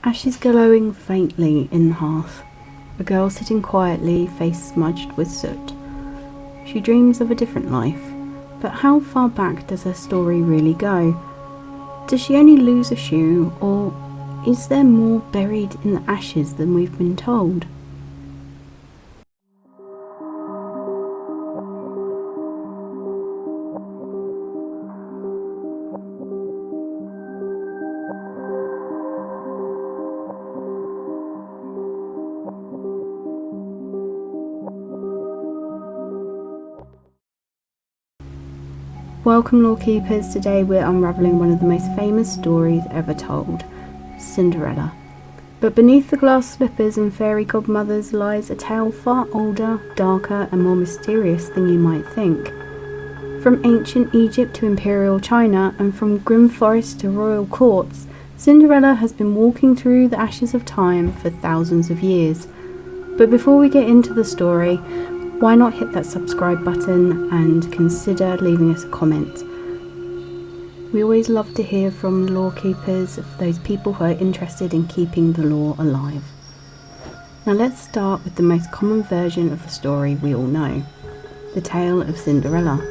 Ashes glowing faintly in the hearth. A girl sitting quietly, face smudged with soot. She dreams of a different life, but how far back does her story really go? Does she only lose a shoe, or is there more buried in the ashes than we've been told? Welcome, Lorekeepers. Today we're unravelling one of the most famous stories ever told, Cinderella. But beneath the glass slippers and fairy godmothers lies a tale far older, darker and more mysterious than you might think. From ancient Egypt to imperial China, and from grim forests to royal courts, Cinderella has been walking through the ashes of time for thousands of years. But before we get into the story, why not hit that subscribe button and consider leaving us a comment? We always love to hear from the Lorekeepers, of those people who are interested in keeping the lore alive. Now let's start with the most common version of the story we all know, the tale of Cinderella.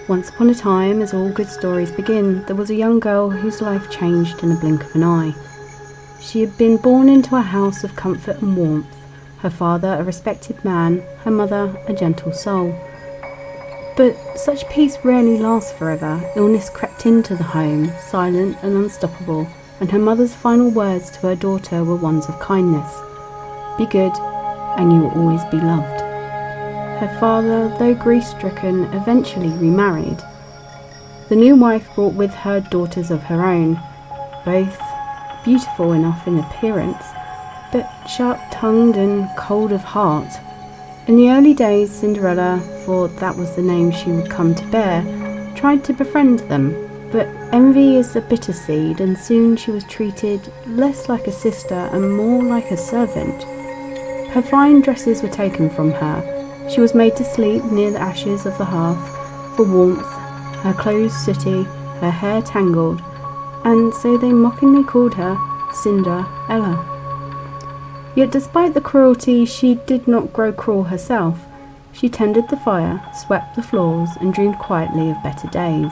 Once upon a time, as all good stories begin, there was a young girl whose life changed in a blink of an eye. She had been born into a house of comfort and warmth. Her father, a respected man, her mother, a gentle soul. But such peace rarely lasts forever. Illness crept into the home, silent and unstoppable, and her mother's final words to her daughter were ones of kindness. Be good, and you will always be loved. Her father, though grief-stricken, eventually remarried. The new wife brought with her daughters of her own, both beautiful enough in appearance, but sharp-tongued and cold of heart. In the early days, Cinderella, for that was the name she would come to bear, tried to befriend them, but envy is a bitter seed, and soon she was treated less like a sister and more like a servant. Her fine dresses were taken from her. She was made to sleep near the ashes of the hearth for warmth, her clothes sooty, her hair tangled, and so they mockingly called her Cinderella. Yet despite the cruelty, she did not grow cruel herself. She tended the fire, swept the floors, and dreamed quietly of better days.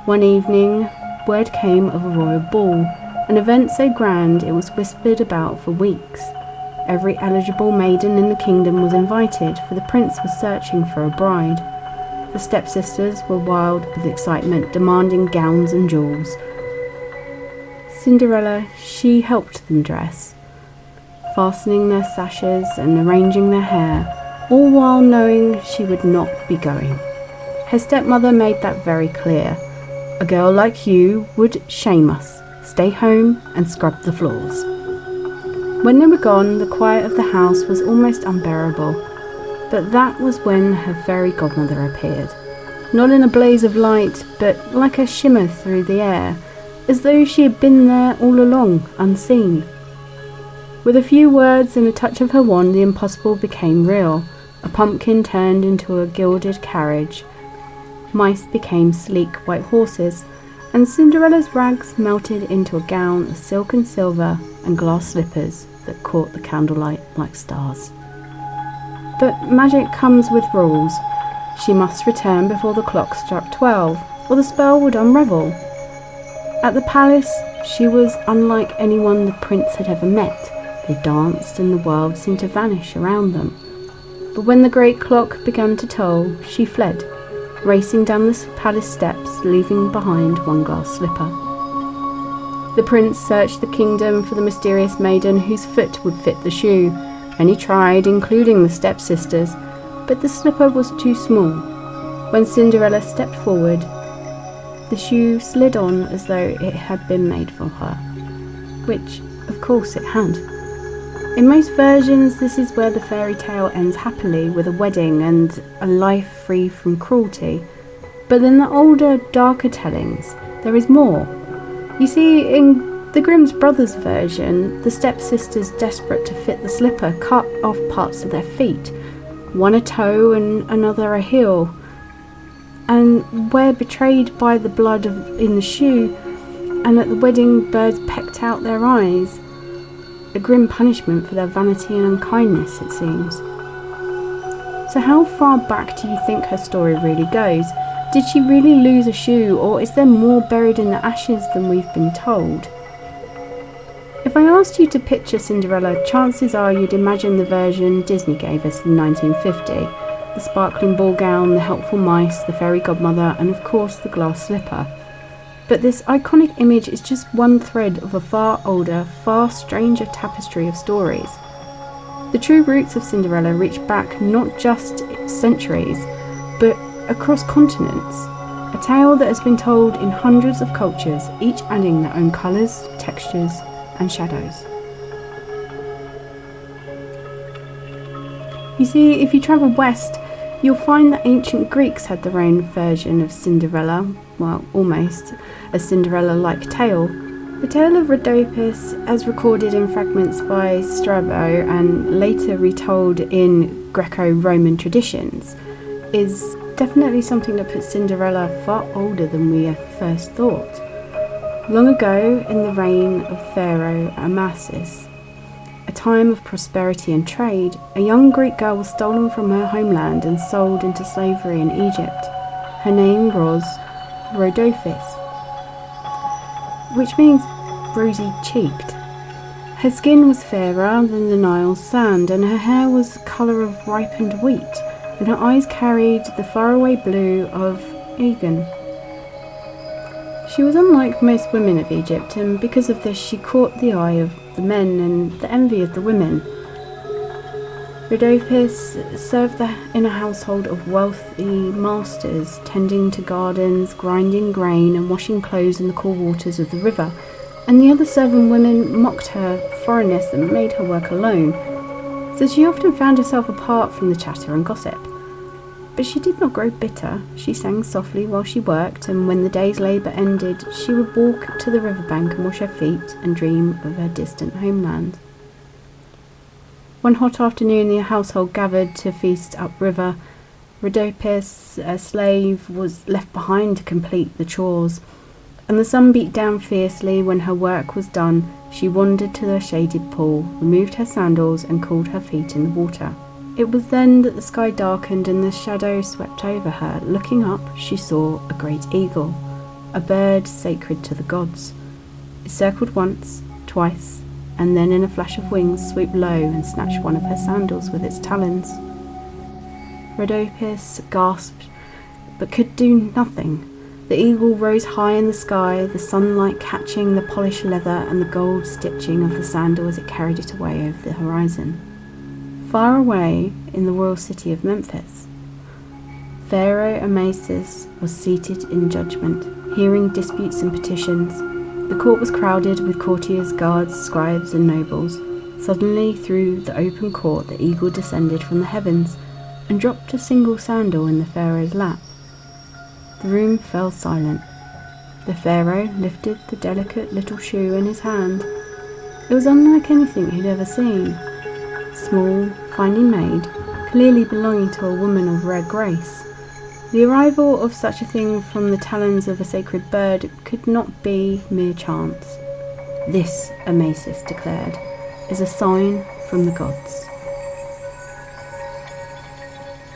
One evening, word came of a royal ball, an event so grand it was whispered about for weeks. Every eligible maiden in the kingdom was invited, for the prince was searching for a bride. The stepsisters were wild with excitement, demanding gowns and jewels. Cinderella, she helped them dress, fastening their sashes and arranging their hair, all while knowing she would not be going. Her stepmother made that very clear. A girl like you would shame us. Stay home and scrub the floors. When they were gone, the quiet of the house was almost unbearable, but that was when her fairy godmother appeared. Not in a blaze of light, but like a shimmer through the air, as though she had been there all along, unseen. With a few words and a touch of her wand, the impossible became real. A pumpkin turned into a gilded carriage. Mice became sleek white horses, and Cinderella's rags melted into a gown of silk and silver and glass slippers that caught the candlelight like stars. But magic comes with rules. She must return before the clock struck 12, or the spell would unravel. At the palace, she was unlike anyone the prince had ever met. They danced and the world seemed to vanish around them. But when the great clock began to toll, she fled, racing down the palace steps, leaving behind one glass slipper. The prince searched the kingdom for the mysterious maiden whose foot would fit the shoe, and he tried, including the stepsisters, but the slipper was too small. When Cinderella stepped forward, the shoe slid on as though it had been made for her, which, of course, it had. In most versions, this is where the fairy tale ends happily, with a wedding and a life free from cruelty. But in the older, darker tellings, there is more. You see, in the Grimm's Brothers version, the stepsisters, desperate to fit the slipper, cut off parts of their feet, one a toe and another a heel. And where betrayed by the blood in the shoe, and at the wedding birds pecked out their eyes. A grim punishment for their vanity and unkindness, it seems. So how far back do you think her story really goes? Did she really lose a shoe, or is there more buried in the ashes than we've been told? If I asked you to picture Cinderella, chances are you'd imagine the version Disney gave us in 1950. The sparkling ball gown, the helpful mice, the fairy godmother, and of course the glass slipper. But this iconic image is just one thread of a far older, far stranger tapestry of stories. The true roots of Cinderella reach back not just centuries, but across continents. A tale that has been told in hundreds of cultures, each adding their own colours, textures, and shadows. You see, if you travel west, you'll find that ancient Greeks had their own version of Cinderella, well, almost a Cinderella-like tale. The tale of Rhodopis, as recorded in fragments by Strabo and later retold in Greco-Roman traditions, is definitely something that puts Cinderella far older than we have first thought. Long ago, in the reign of Pharaoh Amasis, a time of prosperity and trade, a young Greek girl was stolen from her homeland and sold into slavery in Egypt. Her name was Rhodopis, which means rosy-cheeked. Her skin was fairer than the Nile sand, and her hair was the colour of ripened wheat, and her eyes carried the faraway blue of Aegon. She was unlike most women of Egypt, and because of this she caught the eye of the men and the envy of the women. Rhodopis served in a household of wealthy masters, tending to gardens, grinding grain and washing clothes in the cool waters of the river, and the other servant women mocked her foreignness and made her work alone, so she often found herself apart from the chatter and gossip. But she did not grow bitter. She sang softly while she worked, and when the day's labour ended, she would walk to the riverbank and wash her feet and dream of her distant homeland. One hot afternoon, the household gathered to feast upriver. Rhodopis, a slave, was left behind to complete the chores, and the sun beat down fiercely. When her work was done, she wandered to the shaded pool, removed her sandals, and cooled her feet in the water. It was then that the sky darkened and the shadow swept over her. Looking up, she saw a great eagle, a bird sacred to the gods. It circled once, twice, and then in a flash of wings swooped low and snatched one of her sandals with its talons. Rhodopis gasped, but could do nothing. The eagle rose high in the sky, the sunlight catching the polished leather and the gold stitching of the sandal as it carried it away over the horizon. Far away in the royal city of Memphis, Pharaoh Amasis was seated in judgment, hearing disputes and petitions. The court was crowded with courtiers, guards, scribes, and nobles. Suddenly, through the open court, the eagle descended from the heavens and dropped a single sandal in the pharaoh's lap. The room fell silent. The pharaoh lifted the delicate little shoe in his hand. It was unlike anything he'd ever seen. Small, finely made, clearly belonging to a woman of rare grace. The arrival of such a thing from the talons of a sacred bird could not be mere chance. This, Amasis declared, is a sign from the gods.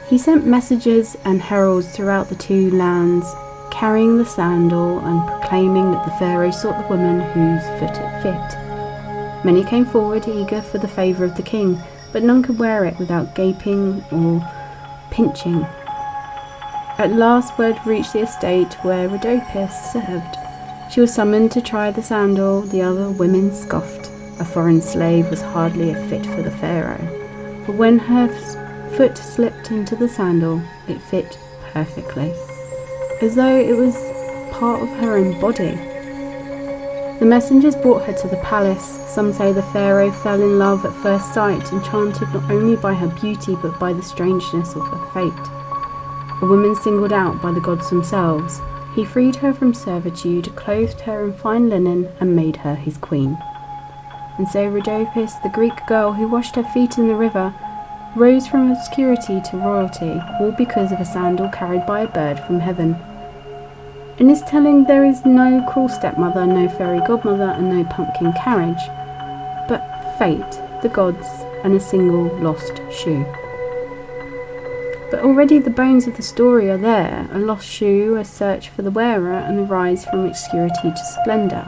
He sent messengers and heralds throughout the two lands, carrying the sandal and proclaiming that the pharaoh sought the woman whose foot it fit. Many came forward eager for the favour of the king, but none could wear it without gaping or pinching. At last word reached the estate where Rhodopis served. She was summoned to try the sandal. The other women scoffed. A foreign slave was hardly a fit for the pharaoh. But when her foot slipped into the sandal, it fit perfectly, as though it was part of her own body. The messengers brought her to the palace. Some say the pharaoh fell in love at first sight, enchanted not only by her beauty but by the strangeness of her fate. A woman singled out by the gods themselves. He freed her from servitude, clothed her in fine linen, and made her his queen. And so Rhodopis, the Greek girl who washed her feet in the river, rose from obscurity to royalty, all because of a sandal carried by a bird from heaven. In his telling, there is no cruel stepmother, no fairy godmother, and no pumpkin carriage, but fate, the gods, and a single lost shoe. But already the bones of the story are there, a lost shoe, a search for the wearer, and a rise from obscurity to splendour.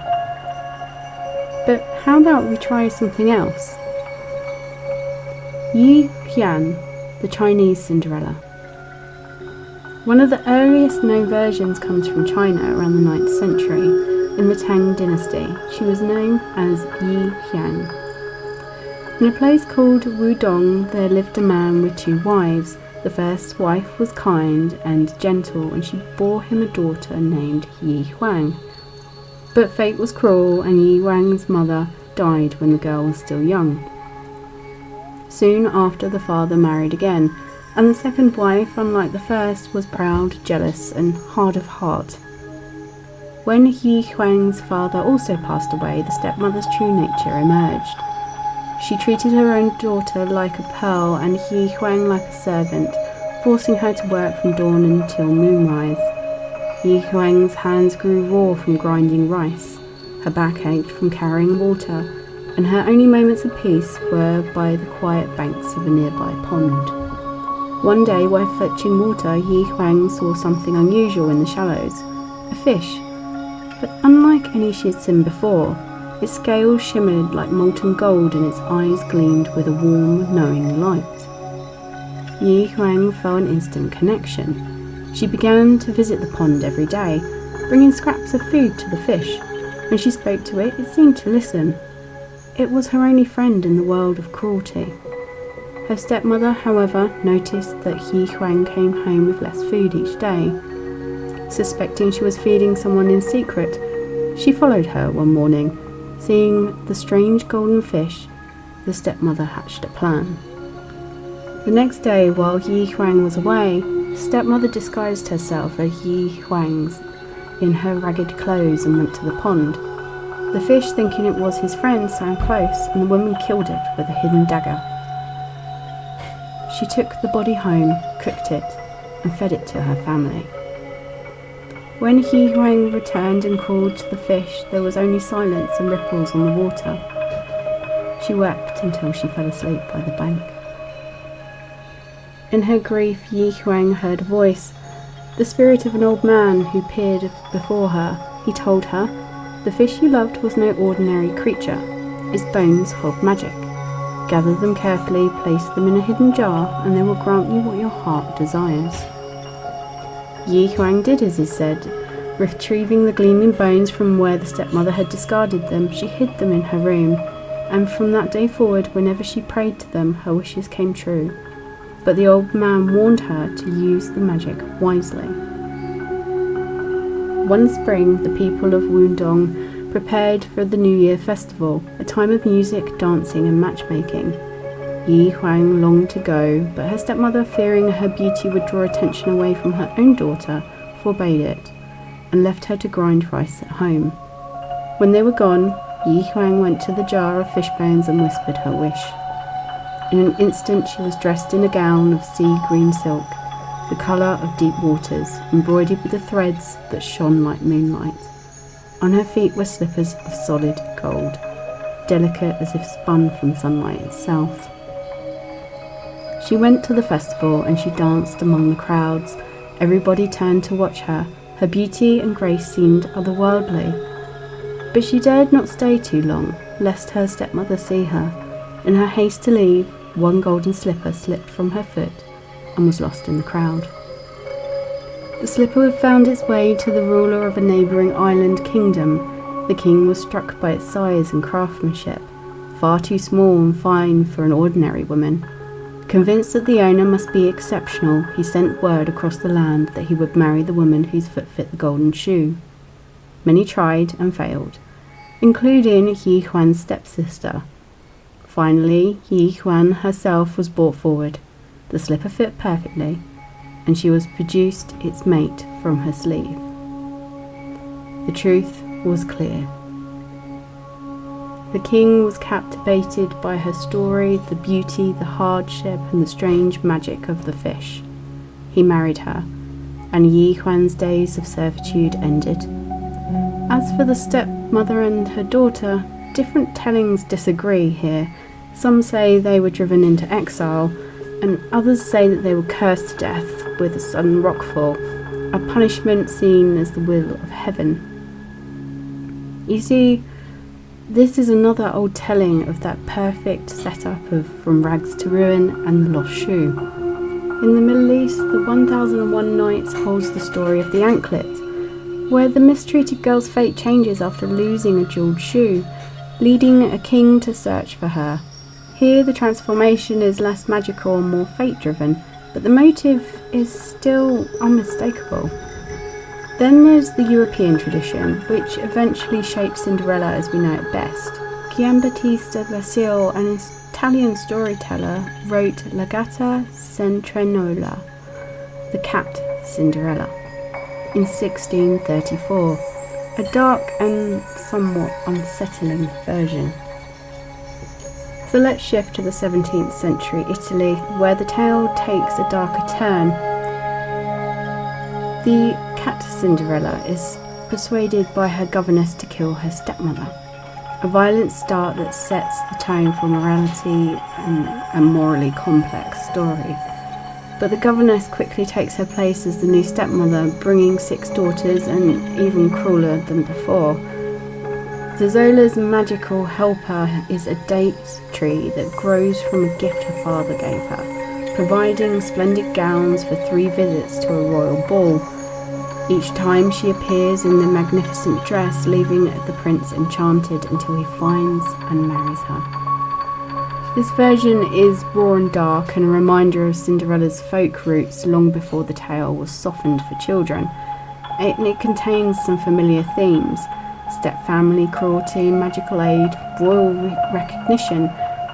But how about we try something else? Ye Xian, the Chinese Cinderella. One of the earliest known versions comes from China around the 9th century. In the Tang dynasty, she was known as Ye Xian. In a place called Wudong, there lived a man with 2 wives. The first wife was kind and gentle, and she bore him a daughter named Ye Xian. But fate was cruel, and Ye Xian's mother died when the girl was still young. Soon after, the father married again, and the second wife, unlike the first, was proud, jealous, and hard of heart. When Ye Xian's father also passed away, the stepmother's true nature emerged. She treated her own daughter like a pearl and Ye Xian like a servant, forcing her to work from dawn until moonrise. Ye Xian's hands grew raw from grinding rice, her back ached from carrying water, and her only moments of peace were by the quiet banks of a nearby pond. One day, while fetching water, Ye Xian saw something unusual in the shallows, a fish. But unlike any she had seen before, its scales shimmered like molten gold and its eyes gleamed with a warm, knowing light. Ye Xian felt an instant connection. She began to visit the pond every day, bringing scraps of food to the fish. When she spoke to it, it seemed to listen. It was her only friend in the world of cruelty. Her stepmother, however, noticed that Ye Xian came home with less food each day. Suspecting she was feeding someone in secret, she followed her one morning. Seeing the strange golden fish, the stepmother hatched a plan. The next day, while Ye Xian was away, the stepmother disguised herself as Ye Xian's in her ragged clothes and went to the pond. The fish, thinking it was his friend, swam close, and the woman killed it with a hidden dagger. She took the body home, cooked it, and fed it to her family. When Ye Xian returned and called to the fish, there was only silence and ripples on the water. She wept until she fell asleep by the bank. In her grief, Ye Xian heard a voice, the spirit of an old man who peered before her. He told her, "The fish you loved was no ordinary creature. Its bones hold magic. Gather them carefully, place them in a hidden jar, and they will grant you what your heart desires." Ye Xian did as he said. Retrieving the gleaming bones from where the stepmother had discarded them, she hid them in her room, and from that day forward, whenever she prayed to them, her wishes came true. But the old man warned her to use the magic wisely. One spring, the people of Wudong prepared for the New Year festival, a time of music, dancing, and matchmaking. Ye Xian longed to go, but her stepmother, fearing her beauty would draw attention away from her own daughter, forbade it, and left her to grind rice at home. When they were gone, Ye Xian went to the jar of fish bones and whispered her wish. In an instant she was dressed in a gown of sea-green silk, the colour of deep waters, embroidered with the threads that shone like moonlight. On her feet were slippers of solid gold, delicate as if spun from sunlight itself. She went to the festival and she danced among the crowds. Everybody turned to watch her. Her beauty and grace seemed otherworldly. But she dared not stay too long, lest her stepmother see her. In her haste to leave, one golden slipper slipped from her foot and was lost in the crowd. The slipper had found its way to the ruler of a neighbouring island kingdom. The king was struck by its size and craftsmanship, far too small and fine for an ordinary woman. Convinced that the owner must be exceptional, he sent word across the land that he would marry the woman whose foot fit the golden shoe. Many tried and failed, including Ye Xian's stepsister. Finally, Ye Xian herself was brought forward. The slipper fit perfectly, and she was produced its mate from her sleeve. The truth was clear. The king was captivated by her story, the beauty, the hardship, and the strange magic of the fish. He married her, and Ye Xian's days of servitude ended. As for the stepmother and her daughter, different tellings disagree here. Some say they were driven into exile, and others say that they were cursed to death with a sudden rockfall, a punishment seen as the will of heaven. You see, this is another old telling of that perfect setup of from rags to ruin and the lost shoe. In the Middle East, the 1001 Nights holds the story of the anklet, where the mistreated girl's fate changes after losing a jewelled shoe, leading a king to search for her. Here the transformation is less magical and more fate-driven, but the motive is still unmistakable. Then there's the European tradition, which eventually shaped Cinderella as we know it best. Giambattista Basile, an Italian storyteller, wrote La Gatta Centrenola, the Cat Cinderella, in 1634, a dark and somewhat unsettling version. So let's shift to the 17th century Italy, where the tale takes a darker turn. The Cat Cinderella is persuaded by her governess to kill her stepmother, a violent start that sets the tone for morality and a morally complex story. But the governess quickly takes her place as the new stepmother, bringing 6 daughters and even crueler than before. Zazola's magical helper is a date tree that grows from a gift her father gave her, providing splendid gowns for 3 visits to a royal ball. Each time she appears in the magnificent dress, leaving the prince enchanted until he finds and marries her. This version is raw and dark and a reminder of Cinderella's folk roots long before the tale was softened for children. It contains some familiar themes: step-family cruelty, magical aid, royal recognition,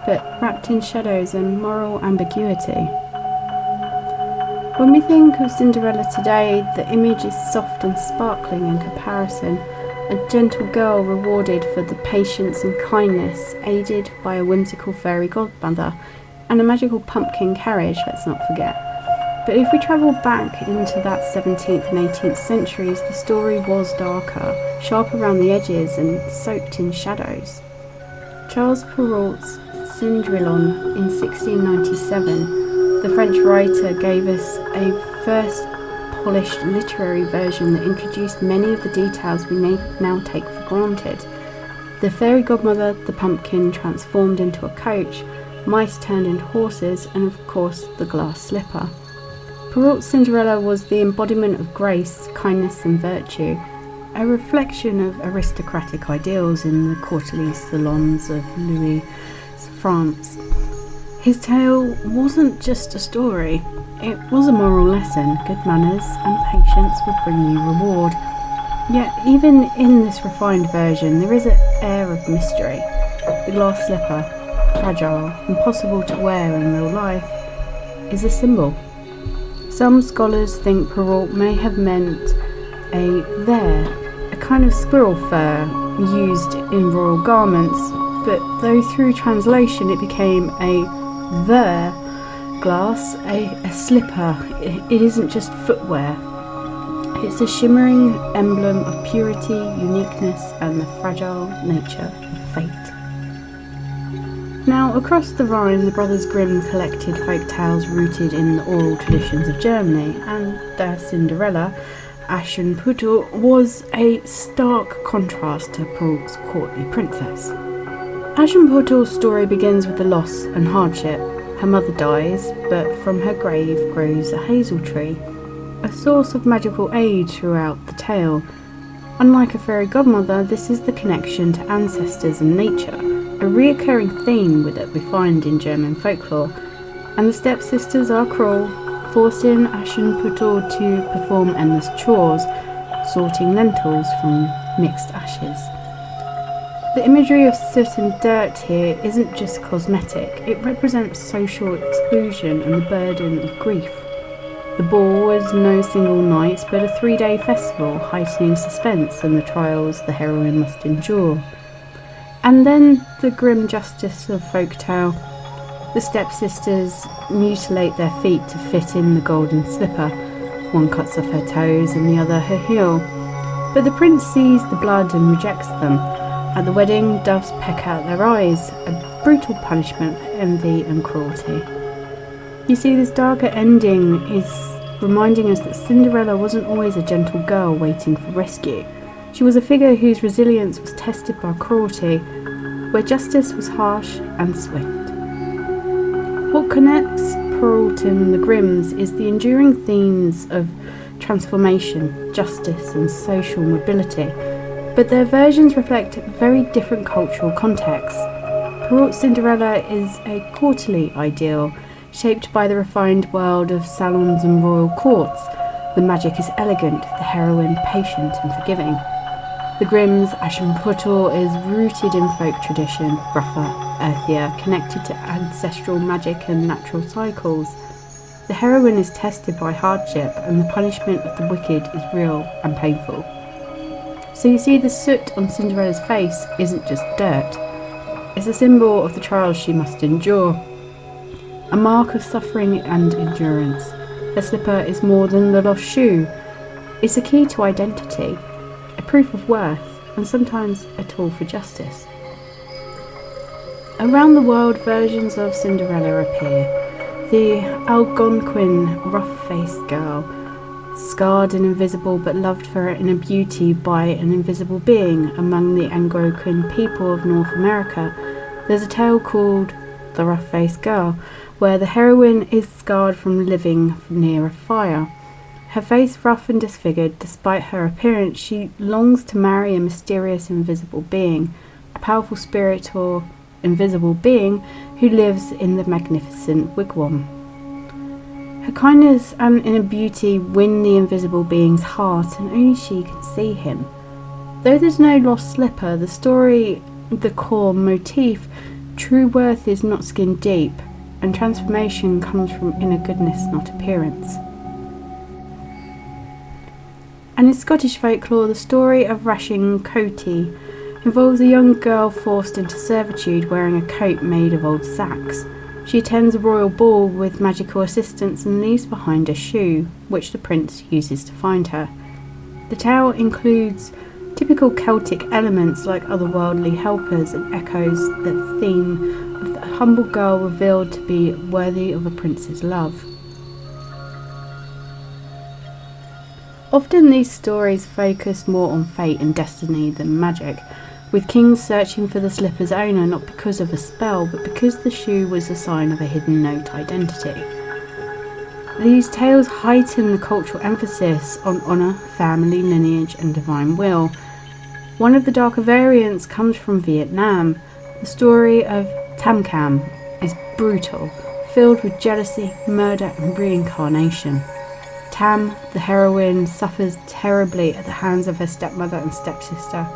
but wrapped in shadows and moral ambiguity. When we think of Cinderella today, the image is soft and sparkling in comparison, a gentle girl rewarded for the patience and kindness, aided by a whimsical fairy godmother, and a magical pumpkin carriage, let's not forget. But if we travel back into that 17th and 18th centuries, the story was darker, sharp around the edges and soaked in shadows. Charles Perrault's Cinderella in 1697, the French writer gave us a first polished literary version that introduced many of the details we now take for granted. The fairy godmother, the pumpkin transformed into a coach, mice turned into horses, and of course the glass slipper. Perrault's Cinderella was the embodiment of grace, kindness and virtue, a reflection of aristocratic ideals in the courtly salons of Louis' France. His tale wasn't just a story, it was a moral lesson. Good manners and patience would bring you reward. Yet even in this refined version there is an air of mystery. The glass slipper, fragile, impossible to wear in real life, is a symbol. Some scholars think Perrault may have meant a kind of squirrel fur used in royal garments, but though through translation it became the glass, a slipper, it isn't just footwear. It's a shimmering emblem of purity, uniqueness, and the fragile nature of fate. Now, across the Rhine, the Brothers Grimm collected folk tales rooted in the oral traditions of Germany, and their Cinderella, Aschenputtel, was a stark contrast to Perrault's courtly princess. Aschenputtel's story begins with the loss and hardship. Her mother dies, but from her grave grows a hazel tree, a source of magical aid throughout the tale. Unlike a fairy godmother, this is the connection to ancestors and nature, a reoccurring theme that we find in German folklore. And the stepsisters are cruel, forcing Aschenputtel to perform endless chores, sorting lentils from mixed ashes. The imagery of soot and dirt here isn't just cosmetic, it represents social exclusion and the burden of grief. The ball was no single night, but a 3-day festival, heightening suspense and the trials the heroine must endure. And then the grim justice of folktale. The stepsisters mutilate their feet to fit in the golden slipper, One cuts off her toes and the other her heel. But the prince sees the blood and rejects them. At the wedding, doves peck out their eyes, a brutal punishment for envy and cruelty. You see, this darker ending is reminding us that Cinderella wasn't always a gentle girl waiting for rescue. She was a figure whose resilience was tested by cruelty, where justice was harsh and swift. What connects Perrault and the Grimms is the enduring themes of transformation, justice and social mobility, but their versions reflect very different cultural contexts. Perrault's Cinderella is a courtly ideal, shaped by the refined world of salons and royal courts. The magic is elegant, the heroine patient and forgiving. The Grimm's Aschenputtel is rooted in folk tradition, rougher, earthier, connected to ancestral magic and natural cycles. The heroine is tested by hardship, and the punishment of the wicked is real and painful. So you see, the soot on Cinderella's face isn't just dirt. It's a symbol of the trials she must endure, a mark of suffering and endurance. Her slipper is more than the lost shoe. It's a key to identity, a proof of worth, and sometimes a tool for justice. Around the world, versions of Cinderella appear. The Algonquin rough-faced girl, scarred and invisible but loved for her inner beauty by an invisible being. Among the Algonquin people of North America, there's a tale called The Rough-Faced Girl, where the heroine is scarred from living near a fire. Her face rough and disfigured, despite her appearance, she longs to marry a mysterious invisible being, a powerful spirit or invisible being who lives in the magnificent wigwam. Her kindness and inner beauty win the invisible being's heart, and only she can see him. Though there's no lost slipper, the story, the core motif, true worth is not skin deep, and transformation comes from inner goodness, not appearance. And in Scottish folklore, the story of Rashing Coatie involves a young girl forced into servitude wearing a coat made of old sacks. She attends a royal ball with magical assistance and leaves behind a shoe, which the prince uses to find her. The tale includes typical Celtic elements like otherworldly helpers and echoes the theme of the humble girl revealed to be worthy of a prince's love. Often these stories focus more on fate and destiny than magic, with kings searching for the slipper's owner not because of a spell, but because the shoe was a sign of a hidden note identity. These tales heighten the cultural emphasis on honour, family, lineage and divine will. One of the darker variants comes from Vietnam. The story of Tam Cam is brutal, filled with jealousy, murder and reincarnation. Tam, the heroine, suffers terribly at the hands of her stepmother and stepsister.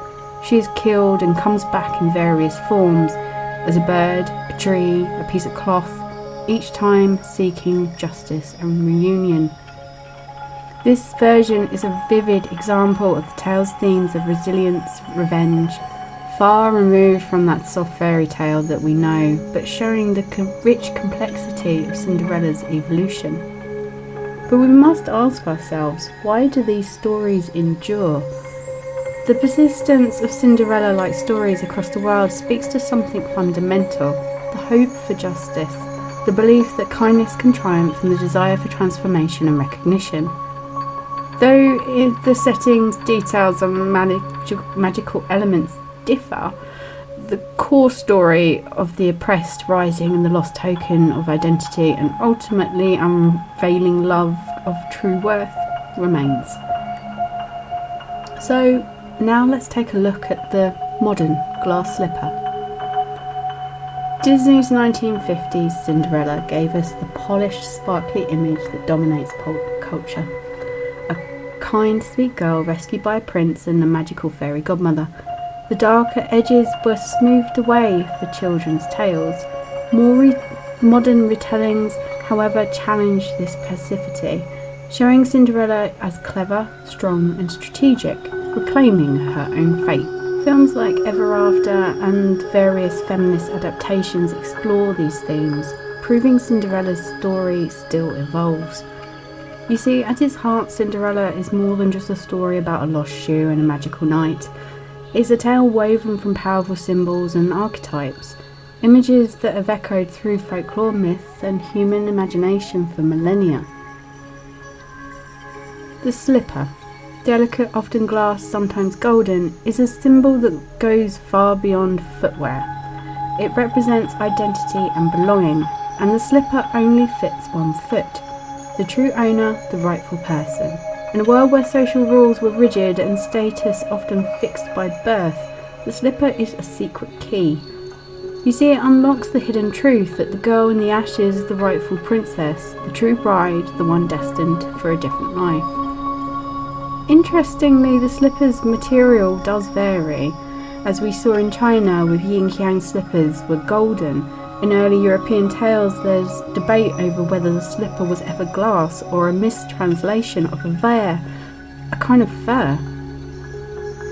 She is killed and comes back in various forms, as a bird, a tree, a piece of cloth, each time seeking justice and reunion. This version is a vivid example of the tale's themes of resilience, revenge, far removed from that soft fairy tale that we know, but showing the rich complexity of Cinderella's evolution. But we must ask ourselves, why do these stories endure? The persistence of Cinderella-like stories across the world speaks to something fundamental, the hope for justice, the belief that kindness can triumph, and the desire for transformation and recognition. Though the settings, details and magical elements differ, the core story of the oppressed rising and the lost token of identity and ultimately unveiling love of true worth remains. So now let's take a look at the modern glass slipper. Disney's 1950s Cinderella gave us the polished, sparkly image that dominates pop culture. A kind, sweet girl rescued by a prince and a magical fairy godmother. The darker edges were smoothed away for children's tales. More modern retellings, however, challenged this passivity, showing Cinderella as clever, strong and strategic, reclaiming her own fate. Films like Ever After and various feminist adaptations explore these themes, proving Cinderella's story still evolves. You see, at its heart, Cinderella is more than just a story about a lost shoe and a magical night. It's a tale woven from powerful symbols and archetypes, images that have echoed through folklore myth and human imagination for millennia. The slipper, delicate, often glass, sometimes golden, is a symbol that goes far beyond footwear. It represents identity and belonging, and the slipper only fits one foot. The true owner, the rightful person. In a world where social rules were rigid and status often fixed by birth, the slipper is a secret key. You see, it unlocks the hidden truth that the girl in the ashes is the rightful princess, the true bride, the one destined for a different life. Interestingly, the slipper's material does vary, as we saw in China with Ye Xian slippers were golden. In early European tales, there's debate over whether the slipper was ever glass or a mistranslation of a vair, a kind of fur.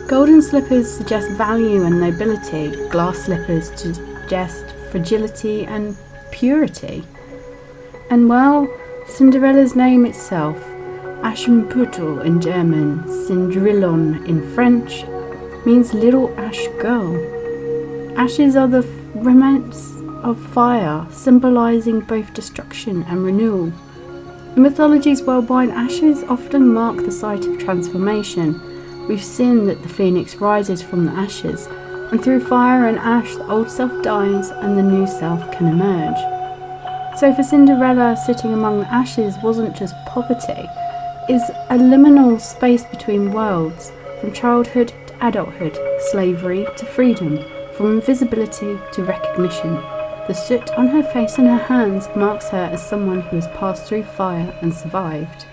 Golden slippers suggest value and nobility, glass slippers suggest fragility and purity. And well, Cinderella's name itself, Aschenputtel in German, Cendrillon in French, means little ash girl. Ashes are the remnants of fire, symbolising both destruction and renewal. In mythologies worldwide, ashes often mark the site of transformation. We've seen that the phoenix rises from the ashes, and through fire and ash the old self dies and the new self can emerge. So for Cinderella, sitting among the ashes wasn't just poverty, it's a liminal space between worlds, from childhood to adulthood, slavery to freedom, from invisibility to recognition. The soot on her face and her hands marks her as someone who has passed through fire and survived.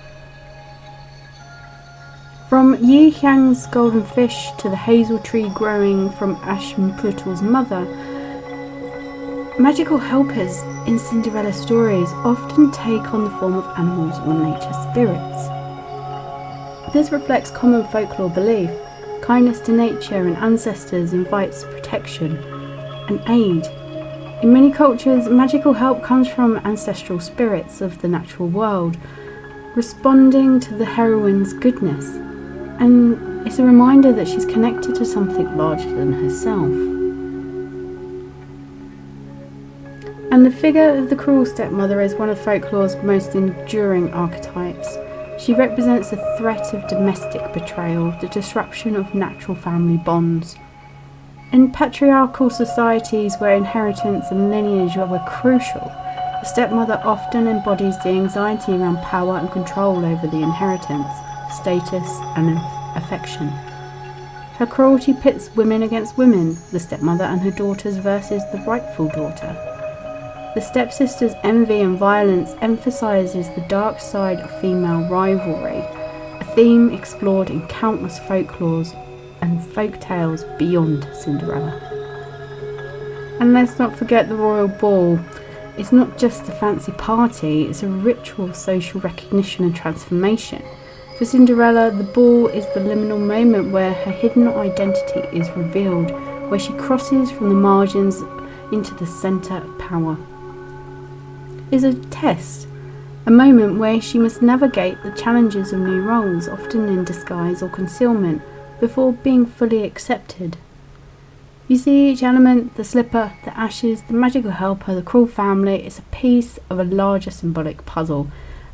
From Ye Xian's golden fish to the hazel tree growing from Aschenputtel's mother, magical helpers in Cinderella stories often take on the form of animals or nature spirits. This reflects common folklore belief. Kindness to nature and ancestors invites protection and aid. In many cultures, magical help comes from ancestral spirits of the natural world, responding to the heroine's goodness, and it's a reminder that she's connected to something larger than herself. And the figure of the cruel stepmother is one of folklore's most enduring archetypes. She represents the threat of domestic betrayal, the disruption of natural family bonds. In patriarchal societies where inheritance and lineage were crucial, the stepmother often embodies the anxiety around power and control over the inheritance, status and affection. Her cruelty pits women against women, the stepmother and her daughters versus the rightful daughter. The stepsister's envy and violence emphasises the dark side of female rivalry, a theme explored in countless folklores and folk tales beyond Cinderella. And let's not forget the royal ball. It's not just a fancy party, it's a ritual of social recognition and transformation. For Cinderella, the ball is the liminal moment where her hidden identity is revealed, where she crosses from the margins into the centre of power. It's a test, a moment where she must navigate the challenges of new roles, often in disguise or concealment, before being fully accepted. You see, each element, the slipper, the ashes, the magical helper, the cruel family, is a piece of a larger symbolic puzzle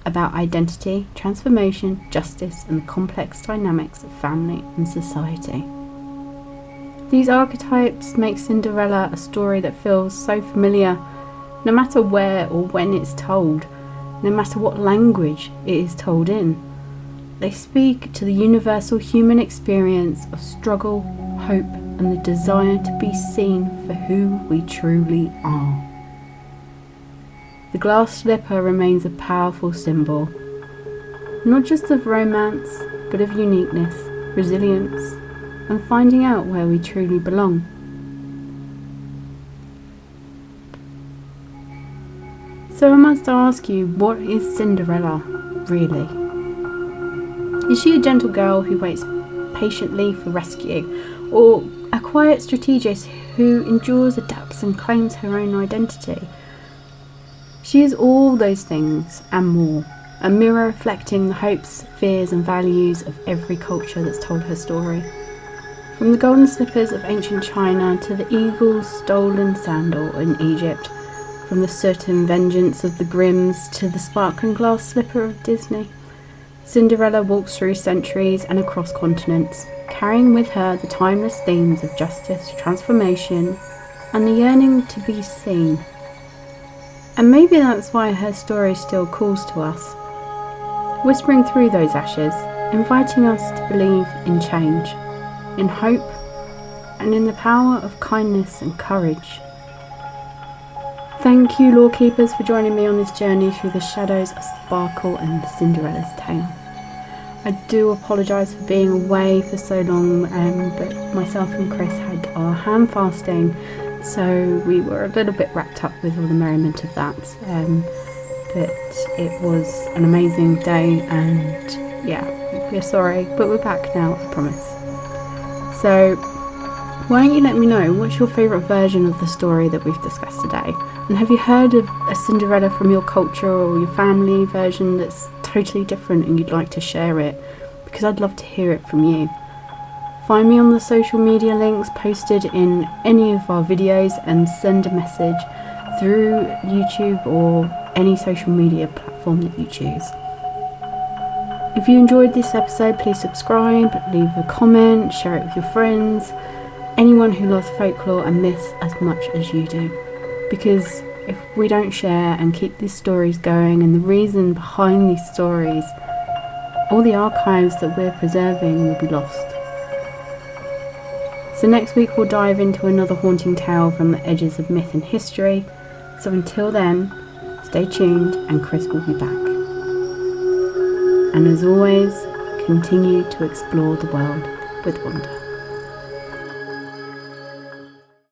about identity, transformation, justice, and the complex dynamics of family and society. These archetypes make Cinderella a story that feels so familiar, no matter where or when it's told, no matter what language it is told in. They speak to the universal human experience of struggle, hope, and the desire to be seen for who we truly are. The glass slipper remains a powerful symbol, not just of romance, but of uniqueness, resilience, and finding out where we truly belong. So I must ask you, what is Cinderella really? Is she a gentle girl who waits patiently for rescue, or a quiet strategist who endures, adapts, and claims her own identity? She is all those things and more. a mirror reflecting the hopes, fears and values of every culture that's told her story. From the golden slippers of ancient China to the eagle's stolen sandal in Egypt, from the soot and vengeance of the Grimms to the sparkling glass slipper of Disney, Cinderella walks through centuries and across continents, carrying with her the timeless themes of justice, transformation, and the yearning to be seen. And maybe that's why her story still calls to us, whispering through those ashes, inviting us to believe in change, in hope, and in the power of kindness and courage. Thank you, Lorekeepers, for joining me on this journey through the shadows of Sparkle and Cinderella's tale. I do apologise for being away for so long, but myself and Chris had our ham fasting, so we were a little bit wrapped up with all the merriment of that. But it was an amazing day, and yeah, we're sorry, but we're back now, I promise. So why don't you let me know, what's your favourite version of the story that we've discussed today? And have you heard of a Cinderella from your culture or your family version that's totally different and you'd like to share it? Because I'd love to hear it from you. Find me on the social media links posted in any of our videos and send a message through YouTube or any social media platform that you choose. If you enjoyed this episode, please subscribe, leave a comment, share it with your friends, anyone who loves folklore and myths as much as you do. Because if we don't share and keep these stories going and the reason behind these stories, all the archives that we're preserving will be lost. So next week we'll dive into another haunting tale from the edges of myth and history. So until then, stay tuned and Chris will be back. And as always, continue to explore the world with wonder.